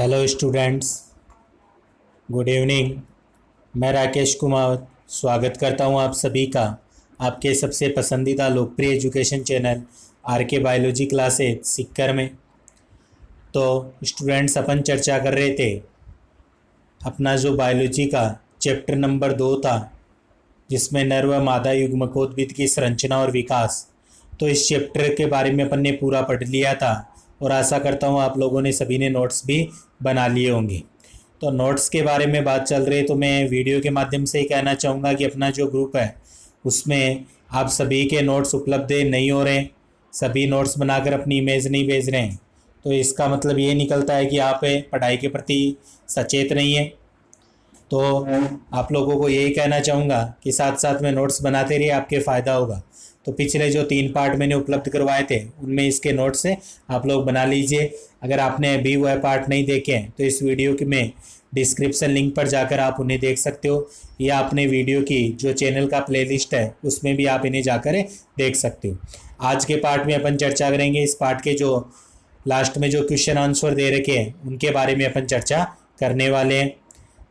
Hello students, good evening. मैं राकेश कुमार स्वागत करता हूं आप सभी का आपके सबसे पसंदीदा लोकप्रिय एजुकेशन चैनल आर के बायोलॉजी क्लासेज सीखकर में। तो स्टूडेंट्स, अपन चर्चा कर रहे थे अपना जो बायोलॉजी का चैप्टर नंबर 2 था, जिसमें नर व मादा युग्मकोद्भिद की संरचना और विकास। तो इस चैप्टर के बारे में अपन ने पूरा पढ़ लिया था और आशा करता हूँ आप लोगों ने सभी ने नोट्स भी बना लिए होंगे। तो नोट्स के बारे में बात चल रही है तो मैं वीडियो के माध्यम से ही कहना चाहूँगा कि अपना जो ग्रुप है उसमें आप सभी के नोट्स उपलब्ध नहीं हो रहे, सभी नोट्स बनाकर अपनी इमेज नहीं भेज रहे हैं। तो इसका मतलब ये निकलता है कि आप पढ़ाई के प्रति सचेत नहीं है। तो आप लोगों को यही कहना चाहूँगा कि साथ साथ में नोट्स बनाते रहिए, आपके फ़ायदा होगा। तो पिछले जो 3 पार्ट मैंने उपलब्ध करवाए थे उनमें इसके नोट्स से आप लोग बना लीजिए। अगर आपने अभी वह पार्ट नहीं देखे हैं तो इस वीडियो के में डिस्क्रिप्शन लिंक पर जाकर आप उन्हें देख सकते हो, या अपने वीडियो की जो चैनल का प्लेलिस्ट है उसमें भी आप इन्हें जाकर देख सकते हो। आज के पार्ट में अपन चर्चा करेंगे इस पार्ट के जो लास्ट में जो क्वेश्चन आंसर दे रखे हैं उनके बारे में अपन चर्चा करने वाले हैं।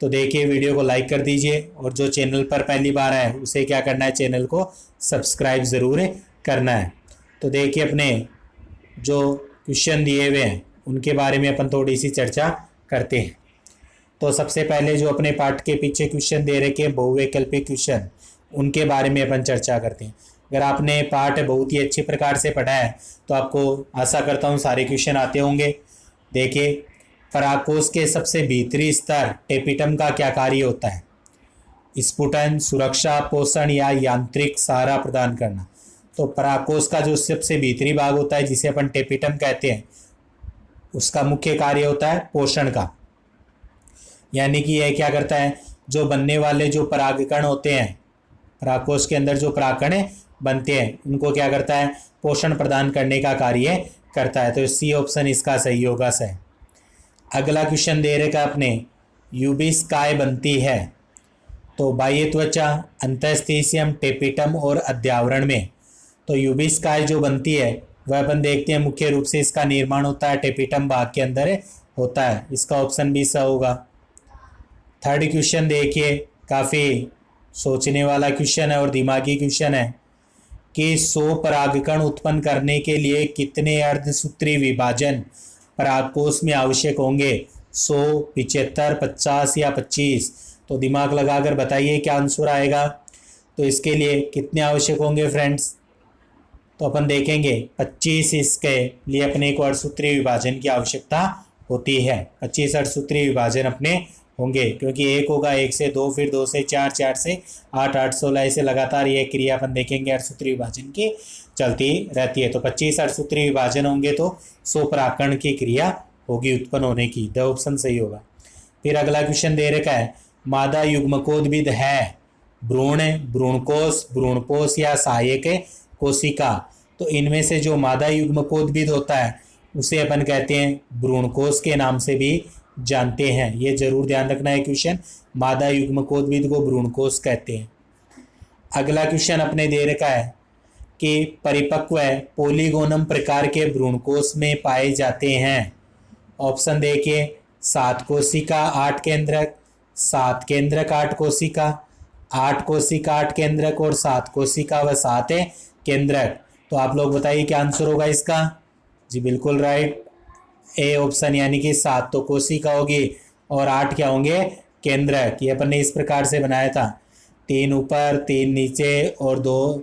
तो देखिए, वीडियो को लाइक कर दीजिए और जो चैनल पर पहली बार आए उसे क्या करना है, चैनल को सब्सक्राइब ज़रूर करना है। तो देखिए, अपने जो क्वेश्चन दिए हुए हैं उनके बारे में अपन थोड़ी सी चर्चा करते हैं। तो सबसे पहले जो अपने पाठ के पीछे क्वेश्चन दे रखे हैं बहुवैकल्पिक क्वेश्चन, उनके बारे में अपन चर्चा करते हैं। अगर आपने पाठ बहुत ही अच्छे प्रकार से पढ़ा है तो आपको आशा करता हूँ सारे क्वेश्चन आते होंगे। देखिए, परागकोश के सबसे भीतरी स्तर टेपिटम का क्या कार्य होता है? स्फुटन, सुरक्षा, पोषण या यांत्रिक सहारा प्रदान करना। तो परागकोश का जो सबसे भीतरी भाग होता है जिसे अपन टेपिटम कहते हैं, उसका मुख्य कार्य होता है पोषण का। यानी कि यह क्या करता है, जो बनने वाले जो परागकण होते हैं, परागकोश के अंदर जो परागकण बनते हैं उनको क्या करता है, पोषण प्रदान करने का कार्य करता है। तो सी ऑप्शन इसका सही होगा सर। अगला क्वेश्चन दे रखा अपने, यूबिस काय बनती है? तो बाह्य त्वचा, अंतःस्थिशियम, टेपिटम और अध्यावरण में। तो यूबिस काय जो बनती है वह अपन देखते हैं मुख्य रूप से इसका निर्माण होता है टेपिटम भाग के अंदर होता है। इसका ऑप्शन भी सही होगा। थर्ड क्वेश्चन देखिए, काफ़ी सोचने वाला क्वेश्चन है और दिमागी क्वेश्चन है कि 100 परागकण उत्पन्न करने के लिए कितने अर्धसूत्री विभाजन परागकोश में आवश्यक होंगे? 100, 75, 50 या 25? तो दिमाग लगाकर बताइए क्या आंसर आएगा। तो इसके लिए कितने आवश्यक होंगे फ्रेंड्स? तो अपन देखेंगे 25 इसके लिए अपने को अर्धसूत्री विभाजन की आवश्यकता होती है। 25 अर्धसूत्री विभाजन अपने होंगे, क्योंकि 1 होगा, 1 से 2, फिर 2 से 4, 4 से 8, 8 से 16, ऐसे लगातार ये क्रिया अपन देखेंगे अर्धसूत्री विभाजन की चलती रहती है। तो 25 अर्धसूत्री विभाजन होंगे तो 100 परागकण की क्रिया होगी उत्पन्न होने की। द ऑप्शन सही होगा। फिर अगला क्वेश्चन दे रखा है, मादा युग्मकोद्भिद है भ्रूण, भ्रूणकोश, भ्रूणपोष या सहायक कोशिका। तो इनमें से जो मादा युग्मकोद्भिद होता है उसे अपन कहते हैं भ्रूणकोश के नाम से भी जानते हैं। ये जरूर ध्यान रखना है क्वेश्चन, मादा युग्मकोद्भिद को भ्रूणकोश कहते हैं। अगला क्वेश्चन अपने दे रखा है कि परिपक्व पोलीगोनम प्रकार के भ्रूणकोश में पाए जाते हैं। ऑप्शन देखिए, 7 कोशिका 8 केंद्रक, 7 केंद्रक 8 कोशिका, 8 कोशिका 8 केंद्रक और 7 कोशिका व 7 केंद्रक। तो आप लोग बताइए क्या आंसर होगा इसका। जी बिल्कुल राइट, ए ऑप्शन, यानी कि 7 तो कोशिका होगी और 8 क्या होंगे, केंद्रक। ये अपन ने इस प्रकार से बनाया था, 3 ऊपर 3 नीचे और 2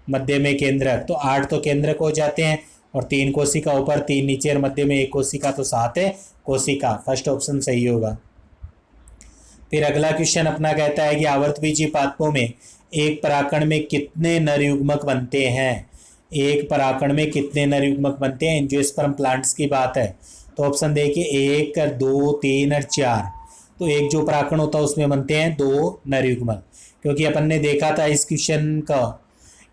मध्य में केंद्रक। तो 8 तो केंद्रक हो जाते हैं और 3 कोशिका ऊपर 3 नीचे और मध्य में 1 कोशिका, तो 7 कोशिका। फर्स्ट ऑप्शन सही होगा। फिर अगला क्वेश्चन अपना कहता है कि आवर्तबीजी पादपों में एक परागकण में कितने नर युग्मक बनते हैं? एक परागकण में कितने नर युग्मक बनते हैं? एंजियोस्पर्म प्लांट्स की बात है। तो ऑप्शन देखिए, 1, 2, 3 और 4। तो एक जो परागकण होता है उसमें बनते हैं 2 नर युग्मक, क्योंकि अपन ने देखा था इस क्वेश्चन का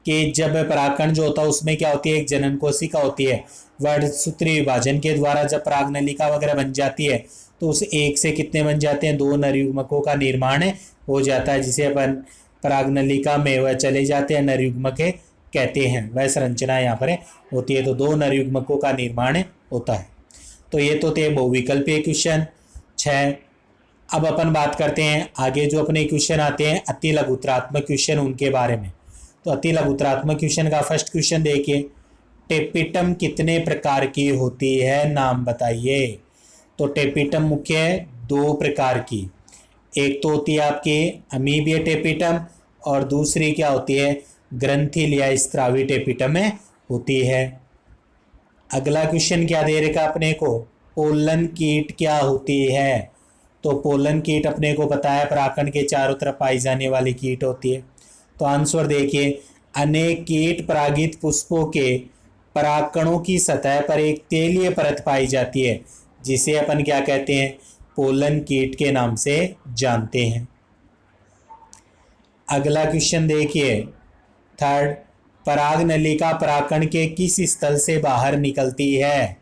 कि जब परागकण जो होता है उसमें क्या होती है, एक जनन कोशिका होती है। वर्णसूत्री विभाजन के द्वारा जब परागनलिका वगैरह बन जाती है तो उस एक से कितने बन जाते हैं, 2 नर युग्मकों का निर्माण हो जाता है, जिसे अपन परागनलिका में वह चले जाते हैं नर युग्मक कहते हैं। वह संरचना यहाँ पर होती है। तो 2 नर युग्मकों का निर्माण होता है। तो ये तो थे बहुविकल्पीय क्वेश्चन। 6। अब अपन बात करते हैं आगे जो अपने क्वेश्चन आते हैं अति लघुतरात्मक क्वेश्चन, उनके बारे में। तो अति लघुतरात्मक क्वेश्चन का फर्स्ट क्वेश्चन देखिए, टेपिटम कितने प्रकार की होती है, नाम बताइए। तो टेपिटम मुख्य है 2 प्रकार की, एक तो होती है आपकी अमीबीय टेपिटम और दूसरी क्या होती है, ग्रंथिल या स्त्रावी टेपिटम में होती है। अगला क्वेश्चन क्या दे रखा अपने को, पोलन कीट क्या होती है। तो पोलन कीट अपने को पता है परागकण के चारों तरफ पाई जाने वाली कीट होती है। तो आंसर देखिए, अनेक कीट परागित पुष्पों के परागकणों की सतह पर एक तेलीय परत पाई जाती है, जिसे अपन क्या कहते हैं, पोलन कीट के नाम से जानते हैं। अगला क्वेश्चन देखिए थर्ड, पराग नलिका परागकण के किस स्थल से बाहर निकलती है।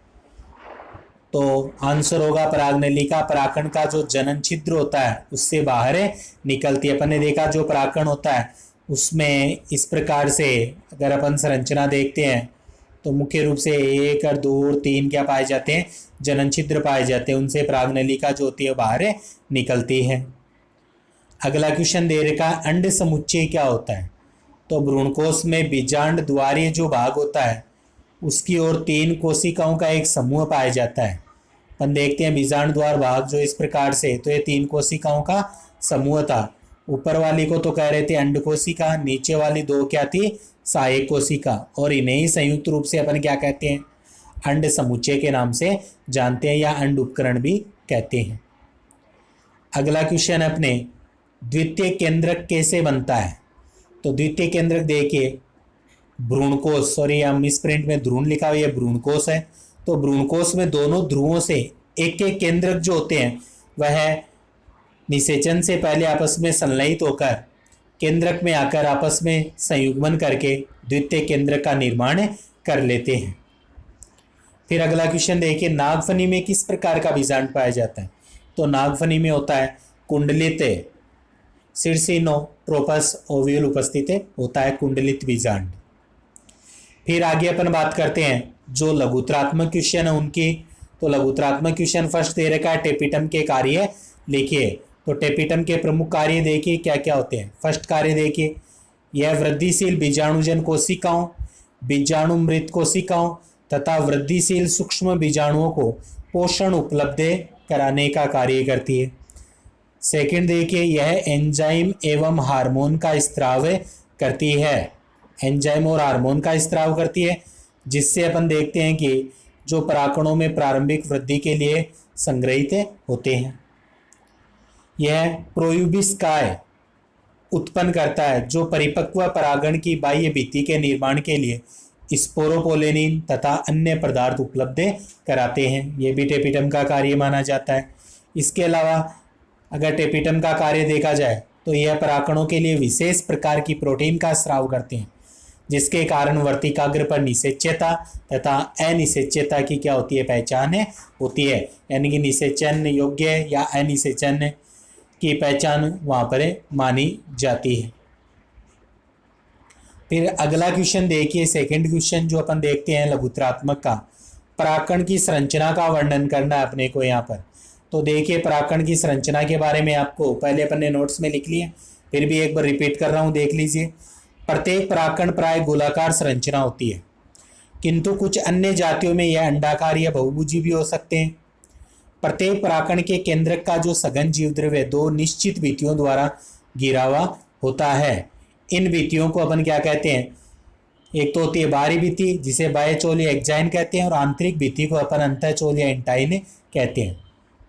तो आंसर होगा पराग नलिका परागकण का जो जनन छिद्र होता है उससे बाहर निकलती है। अपन ने देखा जो परागकण होता है उसमें इस प्रकार से अगर अपन संरचना देखते हैं तो मुख्य रूप से 1 और 2 और 3 क्या पाए जाते हैं, जनन छिद्र पाए जाते हैं, उनसे पराग नलिका जो होती है बाहर निकलती है। अगला क्वेश्चन दे रखा, अंड समुच्चय क्या होता है। तो भ्रूणकोश में बीजांड द्वारीय जो भाग होता है उसकी ओर 3 कोशिकाओं का एक समूह पाया जाता है। अपन देखते हैं बीजांड द्वार भाग जो इस प्रकार से, तो ये 3 कोशिकाओं का समूह था। ऊपर वाली को तो कह रहे थे अंड कोशिका, नीचे वाली 2 क्या थी, सहायक कोशिका, और इन्हें ही संयुक्त रूप से अपन क्या कहते हैं, अंड समुच्चय के नाम से जानते हैं या अंड उपकरण भी कहते हैं। अगला क्वेश्चन अपने, द्वितीय केंद्रक कैसे बनता है। तो द्वितीय केंद्रक देखिए भ्रूणकोश, सॉरी हम इस प्रिंट में ध्रुव लिखा हुआ है, भ्रूणकोश है। तो भ्रूणकोश में दोनों ध्रुवों से एक एक केंद्रक जो होते हैं वह निषेचन से पहले आपस में संलयित होकर केंद्रक में आकर आपस में संयुग्मन करके द्वितीय केंद्रक का निर्माण कर लेते हैं। फिर अगला क्वेश्चन देखिए, नागफनी में किस प्रकार का बीजांड पाया जाता है। तो नागफनी में होता है कुंडलित सिरसिनोट्रोपस ओव्यूल उपस्थित होता है, कुंडलित बीजांड। फिर आगे अपन बात करते हैं जो लघुतरात्मक क्वेश्चन है उनकी। तो लघुतरात्मक क्वेश्चन फर्स्ट दे रखा है, टेपिटम के कार्य लिखिए। तो टेपिटम के प्रमुख कार्य देखिए क्या क्या होते हैं। फर्स्ट कार्य देखिए, यह वृद्धिशील बीजाणुजन कोशिकाओं, बीजाणु मृत कोशिकाओं तथा वृद्धिशील सूक्ष्म बीजाणुओं को पोषण उपलब्ध कराने का कार्य करती है। सेकंड देखिए, यह एंजाइम एवं हार्मोन का स्त्राव करती है, एंजाइम और हार्मोन का स्त्राव करती है, जिससे अपन देखते हैं कि जो परागकणों में प्रारंभिक वृद्धि के लिए संग्रहित होते हैं। यह प्रोयूबिस्काय उत्पन्न करता है जो परिपक्व परागण की बाह्य भित्ति के निर्माण के लिए स्पोरोपोलेनिन तथा अन्य पदार्थ उपलब्ध कराते हैं। यह भी टेपिटम का कार्य माना जाता है। इसके अलावा अगर टेपिटम का कार्य देखा जाए तो यह परागकणों के लिए विशेष प्रकार की प्रोटीन का स्राव करते हैं, जिसके कारण वर्तिकाग्र पर निषेच्यता तथा अनिषेच्यता की क्या होती है, पहचान होती है। यानी कि निषेचन योग्य या अनिषेचन की पहचान वहाँ पर मानी जाती है। फिर अगला क्वेश्चन देखिए, सेकंड क्वेश्चन जो अपन देखते हैं लघुतरात्मक का, परागकण की संरचना का वर्णन करना है अपने को यहाँ पर। तो देखिए परागकण की संरचना के बारे में आपको पहले अपन ने नोट्स में लिख लिया, फिर भी एक बार रिपीट कर रहा हूँ, देख लीजिए। प्रत्येक परागकण प्राय गोलाकार संरचना होती है, किंतु कुछ अन्य जातियों में यह अंडाकार या बहुभुजी भी हो सकते हैं। प्रत्येक परागकण के केंद्रक का जो सघन जीवद्रव्य 2 निश्चित भित्तियों द्वारा घिरा हुआ होता है। इन भित्तियों को अपन क्या कहते हैं, एक तो होती है बाहरी भित्ति जिसे बाह्यचोल या एक्जाइन कहते हैं, और आंतरिक भित्ति को अपन अंतःचोल या इंटाइन कहते हैं।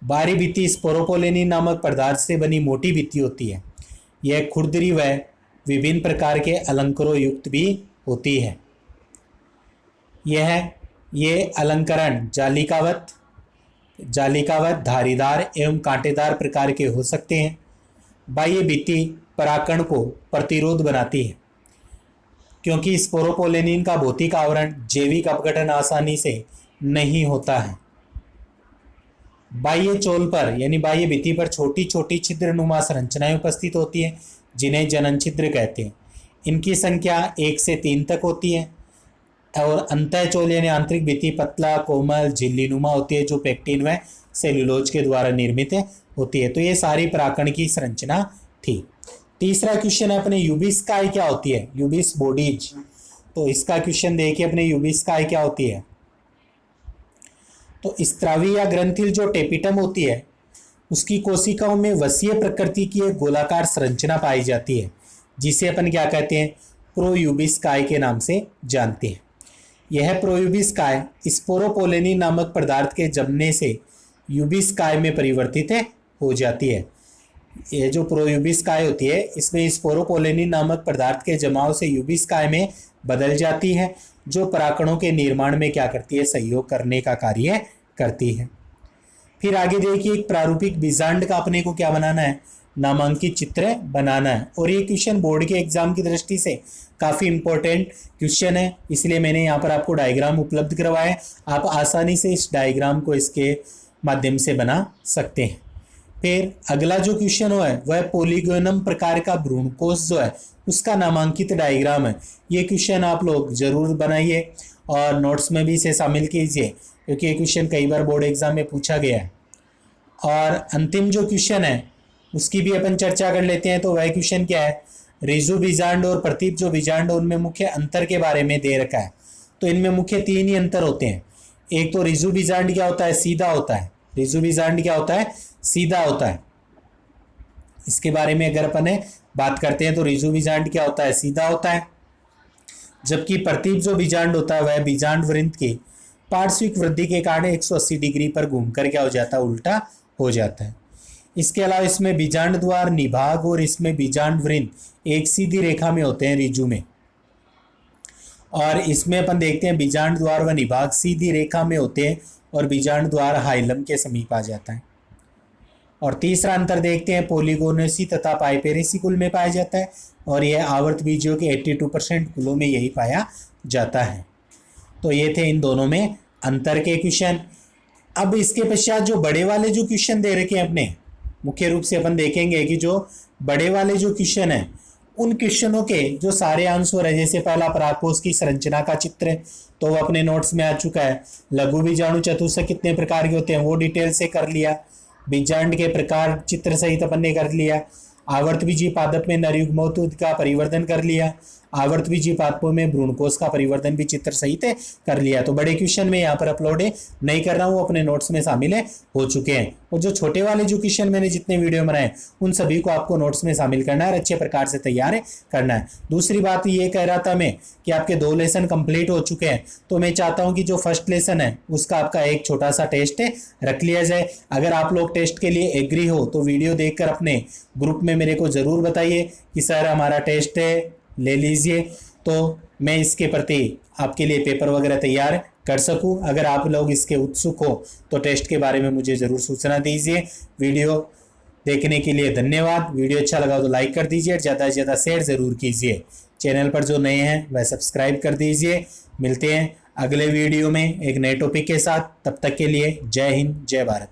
बाहरी भित्ति स्पोरोपोलेनिन नामक पदार्थ से बनी मोटी भित्ति होती है। यह खुरदरी व विभिन्न प्रकार के अलंकारों युक्त भी होती है। ये अलंकरण जालिकावत, धारीदार एवं कांटेदार प्रकार के हो सकते हैं। बाह्य भित्ति परागकण को प्रतिरोध बनाती है, क्योंकि स्पोरोपोलेनिन का भौतिक आवरण जैविक अपघटन आसानी से नहीं होता है। बाह्य चोल पर यानी बाह्य भित्ति पर छोटी छोटी छिद्रनुमा संरचनाएं उपस्थित होती हैं, जिन्हें जनन छिद्र कहते हैं। इनकी संख्या 1 से 3 तक होती है। और अंतःचोल यानी आंतरिक भित्ति पतला, कोमल, झिल्लीनुमा होती है, जो पेक्टिन व सेलुलोज के द्वारा निर्मित होती है। तो ये सारी पराकण की संरचना थी। तीसरा क्वेश्चन है अपने यूबिस्काई क्या होती है, यूबिस बॉडीज। तो इसका क्वेश्चन देखिए अपने यूबिस्काई क्या होती है। तो स्त्रावी या ग्रंथिल जो टेपिटम होती है उसकी कोशिकाओं में वसीय प्रकृति की एक गोलाकार संरचना पाई जाती है जिसे अपन क्या कहते हैं, प्रोयूबिस्काई के नाम से जानते हैं। यह प्रोयूबिस्काई स्पोरोपोलेनी नामक पदार्थ के जमने से यूबिस्काई में परिवर्तित हो जाती है। ये जो प्रोयूबिस्काई होती है इसमें स्पोरोपोलेनी नामक पदार्थ के जमाव से यूबिस्काई में बदल जाती है जो पराकणों के निर्माण में क्या करती है, सहयोग करने का कार्य करती है। फिर आगे देखिए एक प्रारूपिक बीजांड का अपने को क्या बनाना है, नामांकित चित्र बनाना है। और ये क्वेश्चन बोर्ड के एग्जाम की दृष्टि से काफ़ी इंपॉर्टेंट क्वेश्चन है, इसलिए मैंने यहाँ पर आपको डायग्राम उपलब्ध करवाया है। आप आसानी से इस डायग्राम को इसके माध्यम से बना सकते हैं। फिर अगला जो क्वेश्चन है वह पॉलीगोनम प्रकार का भ्रूणकोश जो है उसका नामांकित डायग्राम है। ये क्वेश्चन आप लोग जरूर बनाइए और नोट्स में भी इसे शामिल कीजिए क्योंकि ये क्वेश्चन कई बार बोर्ड एग्जाम में पूछा गया है। और अंतिम जो क्वेश्चन है उसकी भी अपन चर्चा कर लेते हैं। तो वह क्वेश्चन क्या है, रिजु बीजांड और प्रतीप जो बीजांड उनमें मुख्य अंतर के बारे में दे रखा है। तो इनमें मुख्य 3 ही अंतर होते हैं। एक तो रिजु बीजांड क्या होता है, सीधा होता है। रिजु बीजांड क्या होता है, सीधा होता है। इसके बारे में अगर अपन बात करते हैं तो रिजु बीजांड क्या होता है, सीधा होता है। जबकि प्रतीप जो बीजांड होता है वह बीजांड वृंत की पार्श्विक वृद्धि के कारण 180 डिग्री पर घूमकर क्या हो जाता है, उल्टा हो जाता है। इसके अलावा इसमें बीजांड द्वार निभाग और इसमें बीजांड वृंत एक सीधी रेखा में होते हैं रिजु में। और इसमें अपन देखते हैं बीजांड द्वार व निभाग सीधी रेखा में होते हैं और बीजांड द्वार हाइलम के समीप आ जाता है। और तीसरा अंतर देखते हैं पॉलीगोनेसी तथा पाइपेरेसी कुल में पाया जाता है और यह आवर्त बीजों के 82% कुलों में यही पाया जाता है। तो ये थे इन दोनों में अंतर के क्वेश्चन। अब इसके पश्चात जो बड़े वाले जो क्वेश्चन दे रखे हैं अपने, मुख्य रूप से अपन देखेंगे कि जो बड़े वाले जो क्वेश्चन है उन क्वेश्चनों के जो सारे आंसर है, जैसे पहला परागकोश की संरचना का चित्र तो वो अपने नोट्स में आ चुका है। लघु बीजाणु चतुष्क कितने प्रकार के होते हैं वो डिटेल से कर लिया। बीजांड के प्रकार चित्र सहित अपन ने कर लिया। आवर्त बीजी पादप में नरयुग्मोत्तक का परिवर्तन कर लिया। आवर्त बीजी पादपों में भ्रूणकोश का परिवर्तन भी चित्र सहित कर लिया। तो बड़े क्वेश्चन में यहाँ पर अपलोड नहीं कर रहा हूँ, अपने नोट्स में शामिल हो चुके हैं। और जो छोटे वाले जो क्वेश्चन मैंने जितने वीडियो बनाए उन सभी को आपको नोट्स में शामिल करना है और अच्छे प्रकार से तैयार करना है। दूसरी बात ये कह रहा था मैं कि आपके 2 लेसन कंप्लीट हो चुके हैं, तो मैं चाहता हूँ कि जो फर्स्ट लेसन है उसका आपका एक छोटा सा टेस्ट रख लिया जाए। अगर आप लोग टेस्ट के लिए एग्री हो तो वीडियो देखकर अपने ग्रुप में मेरे को ज़रूर बताइए कि सर हमारा टेस्ट ले लीजिए, तो मैं इसके प्रति आपके लिए पेपर वगैरह तैयार कर सकूं। अगर आप लोग इसके उत्सुक हो तो टेस्ट के बारे में मुझे ज़रूर सूचना दीजिए। वीडियो देखने के लिए धन्यवाद। वीडियो अच्छा लगा तो लाइक कर दीजिए, ज़्यादा से ज़्यादा शेयर ज़रूर कीजिए। चैनल पर जो नए हैं वह सब्सक्राइब कर दीजिए। मिलते हैं अगले वीडियो में एक नए टॉपिक के साथ। तब तक के लिए जय हिंद, जय भारत।